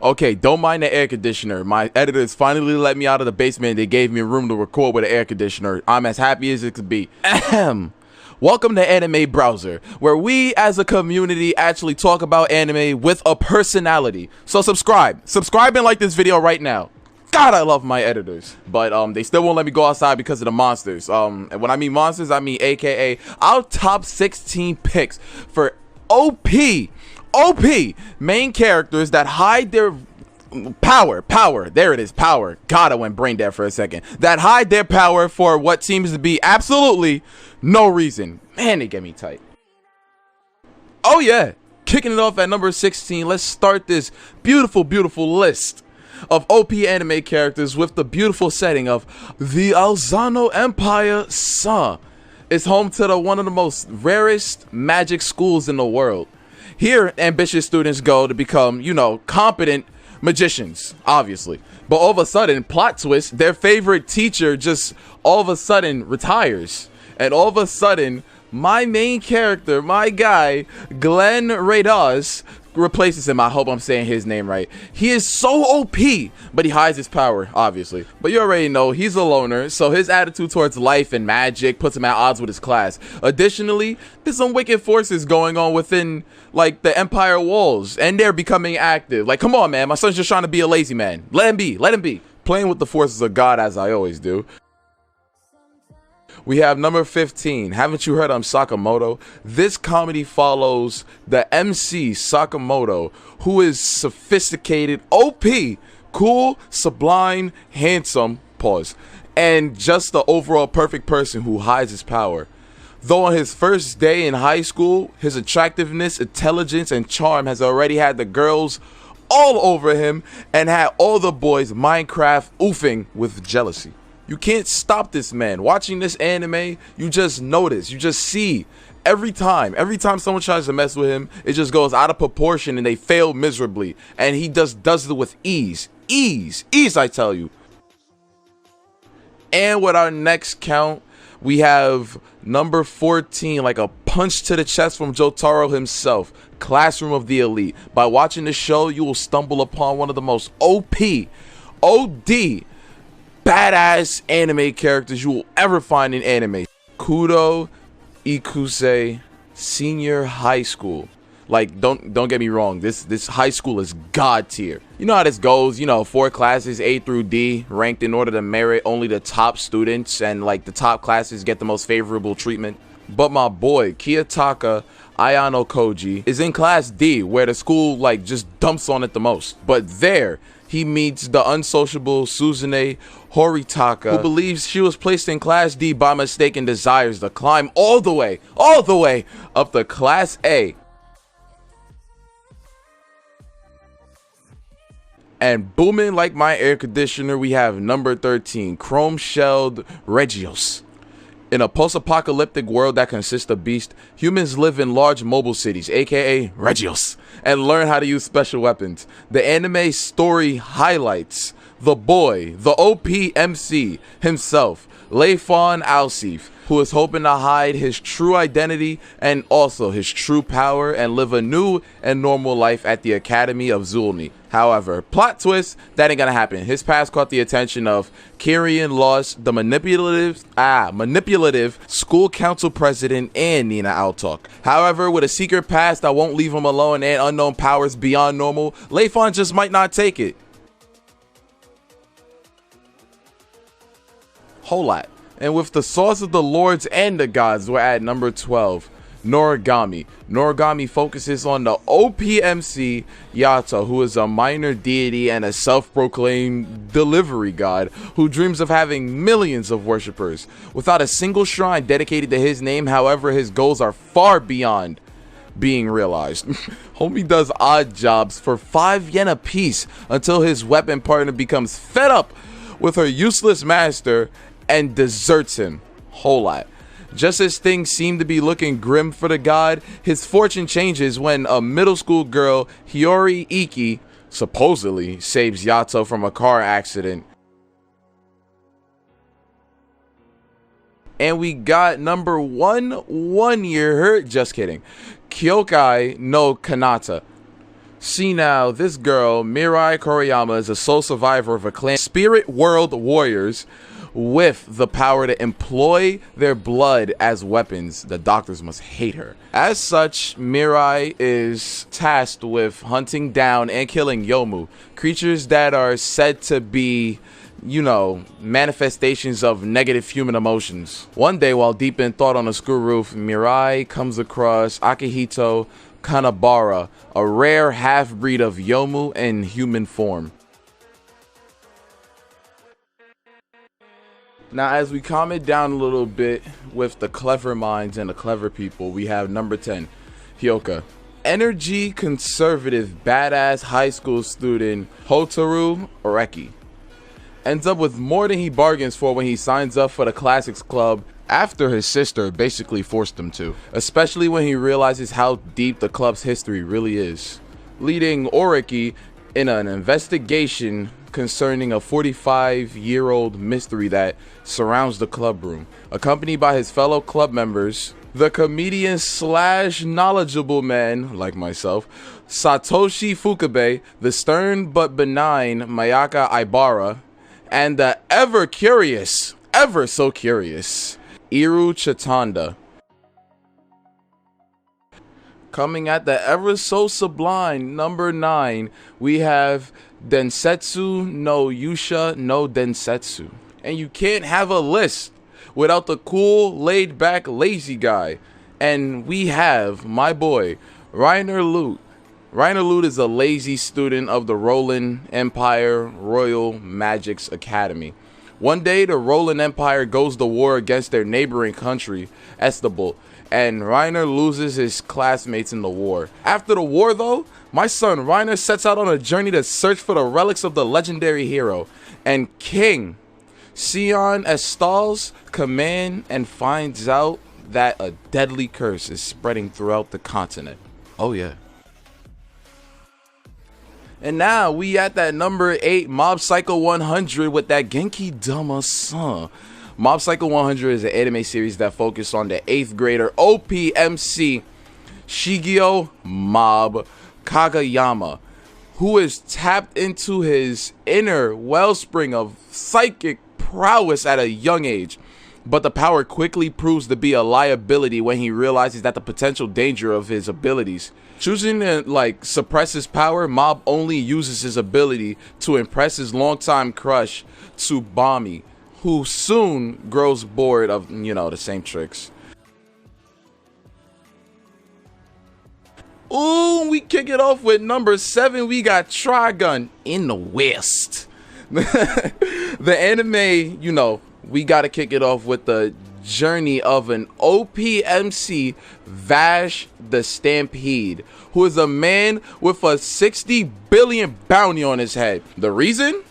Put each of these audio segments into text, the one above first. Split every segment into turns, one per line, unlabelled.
Okay, don't mind the air conditioner. My editors finally let me out of the basement. They gave me room to record with an air conditioner. I'm as happy as it could be. Ahem. Welcome to Anime Browser, where we as a community actually talk about anime with a personality. So subscribe and like this video right now. God, I love my editors, but they still won't let me go outside because of the monsters. And when I mean monsters, I mean AKA our top 16 picks for OP main characters that hide their power. There it is, power. God, I went brain dead for a second. That hide their power for what seems to be absolutely no reason. Man, they get me tight. Oh yeah, kicking it off at number 16. Let's start this beautiful list of OP anime characters with the beautiful setting of the Alzano Empire. Is home to one of the most rarest magic schools in the world. Here, ambitious students go to become, competent magicians, obviously. But all of a sudden, plot twist, their favorite teacher just all of a sudden retires. And all of a sudden, my main character, my guy, Glenn Radaz, replaces him. I hope I'm saying his name right. He is so OP, but he hides his power, obviously. But you already know he's a loner, so his attitude towards life and magic puts him at odds with his class. Additionally, there's some wicked forces going on within, like, the Empire walls, and they're becoming active. Like, come on, man, my son's just trying to be a lazy man. Let him be. Playing with the forces of God, as I always do. We have number 15. Haven't you heard of Sakamoto? This comedy follows the MC Sakamoto, who is sophisticated, OP, cool, sublime, handsome, and just the overall perfect person who hides his power. Though on his first day in high school, his attractiveness, intelligence, and charm has already had the girls all over him and had all the boys Minecraft oofing with jealousy. You can't stop this man. Watching this anime, you just notice, you just see every time someone tries to mess with him, it just goes out of proportion and they fail miserably. And he just does it with ease, I tell you. And with our next count, we have number 14, like a punch to the chest from Jotaro himself, Classroom of the Elite. By watching this show, you will stumble upon one of the most OD, badass anime characters you will ever find in anime. Kudo Ikuse Senior High School. Like, don't get me wrong, this high school is god tier. You know how this goes, 4 classes A through D, ranked in order to merit only the top students, and like the top classes get the most favorable treatment. But my boy Kiyotaka Ayano Koji is in class D, where the school like just dumps on it the most. But there he meets the unsociable Suzune Horitaka, who believes she was placed in class D by mistake and desires to climb all the way up to class A. And booming like my air conditioner, we have number 13, Chrome Shelled Regios. In a post-apocalyptic world that consists of beasts, humans live in large mobile cities, aka Regios, and learn how to use special weapons. The anime story highlights the boy, the OP MC himself, Leifon Alsif, who is hoping to hide his true identity and also his true power and live a new and normal life at the Academy of Zulni. However, plot twist, that ain't gonna happen. His past caught the attention of Kirian Lost, the manipulative school council president, and Nina Altok. However, with a secret past that won't leave him alone and unknown powers beyond normal, Leifon just might not take it. Whole lot. And with the sauce of the lords and the gods, we're at number 12, Noragami. Noragami focuses on the OPMC Yato, who is a minor deity and a self-proclaimed delivery god who dreams of having millions of worshippers. Without a single shrine dedicated to his name, however, his goals are far beyond being realized. Homie does odd jobs for 5 yen a piece until his weapon partner becomes fed up with her useless master and deserts him. Whole lot. Just as things seem to be looking grim for the god, his fortune changes when a middle school girl, Hiyori Iki, supposedly saves Yato from a car accident. And we got number 1 year hurt, just kidding, Kyokai no Kanata. See now, this girl, Mirai Koriyama, is a sole survivor of a clan, Spirit World Warriors, with the power to employ their blood as weapons. The doctors must hate her. As such, Mirai is tasked with hunting down and killing Yomu, creatures that are said to be, you know, manifestations of negative human emotions. One day, while deep in thought on a school roof, Mirai comes across Akihito Kanabara, a rare half-breed of Yomu in human form. Now, as we calm it down a little bit with the clever minds and the clever people, we have number 10, Hyoka. Energy conservative badass high school student Hotaru Oreki ends up with more than he bargains for when he signs up for the Classics Club after his sister basically forced him to, especially when he realizes how deep the club's history really is, leading Oreki in an investigation concerning a 45-year-old mystery that surrounds the club room. Accompanied by his fellow club members, the comedian slash knowledgeable man, like myself, Satoshi Fukabe, the stern but benign Mayaka Aibara, and the ever so curious, Iru Chitanda. Coming at the ever so sublime number 9, we have Densetsu no Yusha no Densetsu. And you can't have a list without the cool, laid-back, lazy guy. And we have my boy, Reiner Lute. Reiner Lute is a lazy student of the Roland Empire Royal Magic's Academy. One day, the Roland Empire goes to war against their neighboring country, Estable, and Reiner loses his classmates in the war. After the war, though, my son Reiner sets out on a journey to search for the relics of the legendary hero, and King Sion Estal's command, and finds out that a deadly curse is spreading throughout the continent. Oh yeah. And now we at that number 8 Mob Psycho 100 with that Genki Dama-san. Mob Psycho 100 is an anime series that focuses on the 8th grader OPMC Shigeo Mob Kagayama, who is tapped into his inner wellspring of psychic prowess at a young age. But the power quickly proves to be a liability when he realizes that the potential danger of his abilities. Choosing to suppress his power, Mob only uses his ability to impress his longtime crush, Tsubami, who soon grows bored of, the same tricks. Ooh, we kick it off with number 7. We got Trigun in the West. The anime, we got to kick it off with the journey of an OPMC Vash the Stampede, who is a man with a 60 billion bounty on his head. The reason?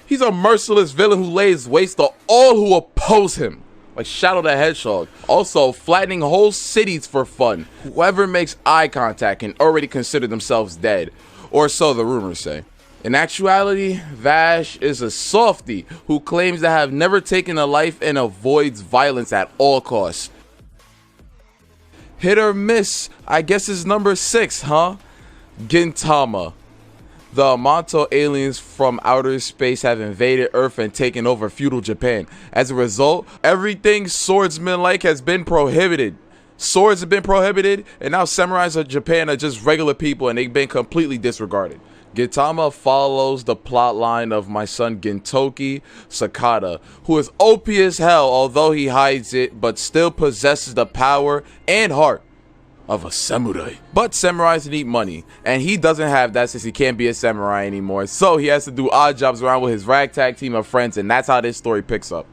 He's a merciless villain who lays waste to all who oppose him, like Shadow the Hedgehog. Also flattening whole cities for fun. Whoever makes eye contact can already consider themselves dead, or so the rumors say. In actuality, Vash is a softie who claims to have never taken a life and avoids violence at all costs. Hit or miss, I guess is number 6, huh? Gintama. The Amanto aliens from outer space have invaded Earth and taken over feudal Japan. As a result, everything swordsman-like has been prohibited. Swords have been prohibited, and now samurais of Japan are just regular people, and they've been completely disregarded. Gintama follows the plot line of my son Gintoki Sakata, who is OP as hell, although he hides it, but still possesses the power and heart of a samurai. But samurais need money, and he doesn't have that since he can't be a samurai anymore, so he has to do odd jobs around with his ragtag team of friends, and that's how this story picks up.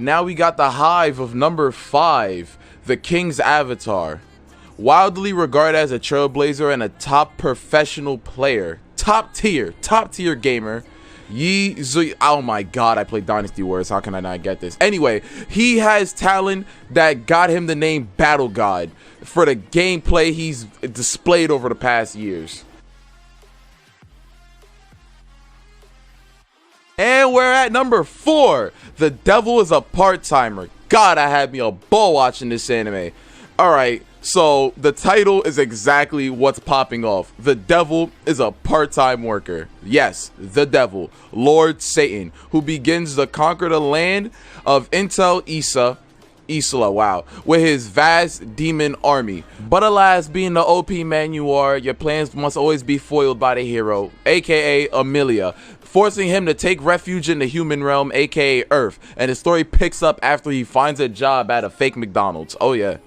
Now we got the hive of number 5, the King's Avatar. Wildly regarded as a trailblazer and a top professional player, top tier gamer, Yi Zui. Oh my god, I play Dynasty Wars. How can I not get this? Anyway, he has talent that got him the name Battle God for the gameplay he's displayed over the past years. And we're at number 4. The Devil is a Part-Timer. God, I had me a ball watching this anime. Alright, so the title is exactly what's popping off. The Devil is a part-time worker. Yes, the Devil, Lord Satan, who begins to conquer the land of Intel Isla, wow, with his vast demon army. But alas, being the OP man you are, your plans must always be foiled by the hero, aka Amelia, forcing him to take refuge in the human realm, aka Earth. And the story picks up after he finds a job at a fake McDonald's. Oh yeah.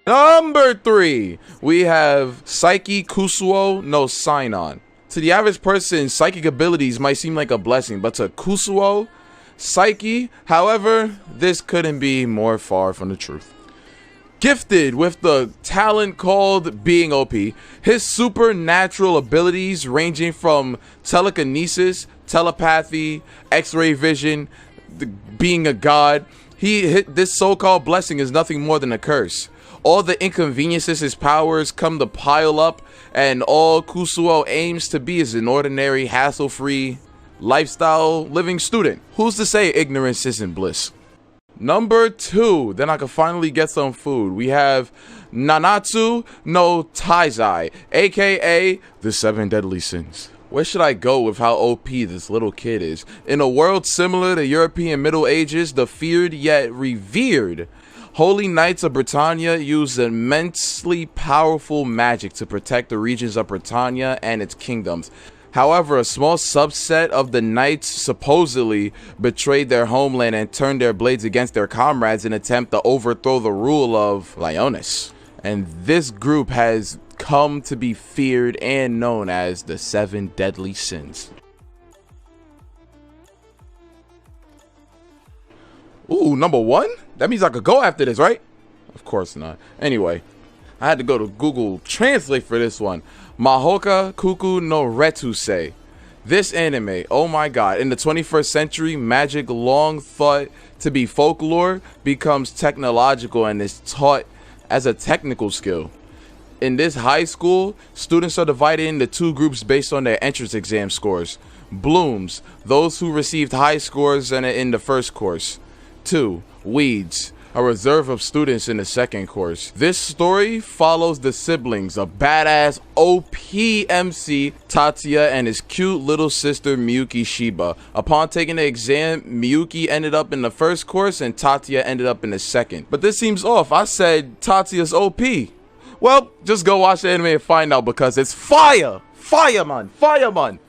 Number 3, we have Psyche Kusuo no Sainon. To the average person, psychic abilities might seem like a blessing, but to Kusuo, Psyche, however, this couldn't be more far from the truth. Gifted with the talent called being OP, his supernatural abilities ranging from telekinesis, telepathy, x-ray vision, being a god, this so-called blessing is nothing more than a curse. All the inconveniences his powers come to pile up, and all Kusuo aims to be is an ordinary, hassle-free, lifestyle living student. Who's to say ignorance isn't bliss? Number 2, then I can finally get some food. We have Nanatsu no Taizai, aka the 7 Deadly Sins. Where should I go with how OP this little kid is? In a world similar to European Middle Ages, the feared yet revered Holy Knights of Britannia use immensely powerful magic to protect the regions of Britannia and its kingdoms. However, a small subset of the knights supposedly betrayed their homeland and turned their blades against their comrades in an attempt to overthrow the rule of Lyoness. And this group has come to be feared and known as the 7 Deadly Sins. Ooh, number 1? That means I could go after this, right? Of course not. Anyway, I had to go to Google Translate for this one. Mahoka Kuku no Retusei. This anime, oh my god, in the 21st century, magic long thought to be folklore becomes technological and is taught as a technical skill. In this high school, students are divided into 2 groups based on their entrance exam scores. Blooms, those who received high scores in the first course. 2. Weeds, a reserve of students in the second course. This story follows the siblings of badass OP MC Tatsuya and his cute little sister Miyuki Shiba. Upon taking the exam, Miyuki ended up in the first course and Tatsuya ended up in the second. But this seems off. I said Tatsuya's OP. Well, just go watch the anime and find out because it's fire! Fire, man! Fire, man!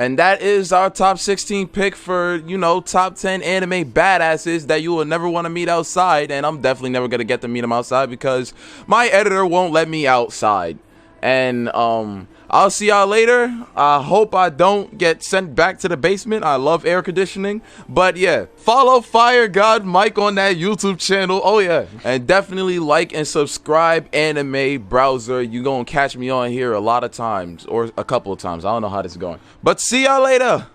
And that is our top 16 pick for, you know, top 10 anime badasses that you will never want to meet outside. And I'm definitely never going to get to meet them outside because my editor won't let me outside. And I'll see y'all later. I hope I don't get sent back to the basement. I love air conditioning. But yeah, follow Fire God Mike on that YouTube channel. Oh yeah. And definitely like and subscribe Anime Browser. You gonna catch me on here a lot of times or a couple of times. I don't know how this is going. But see y'all later.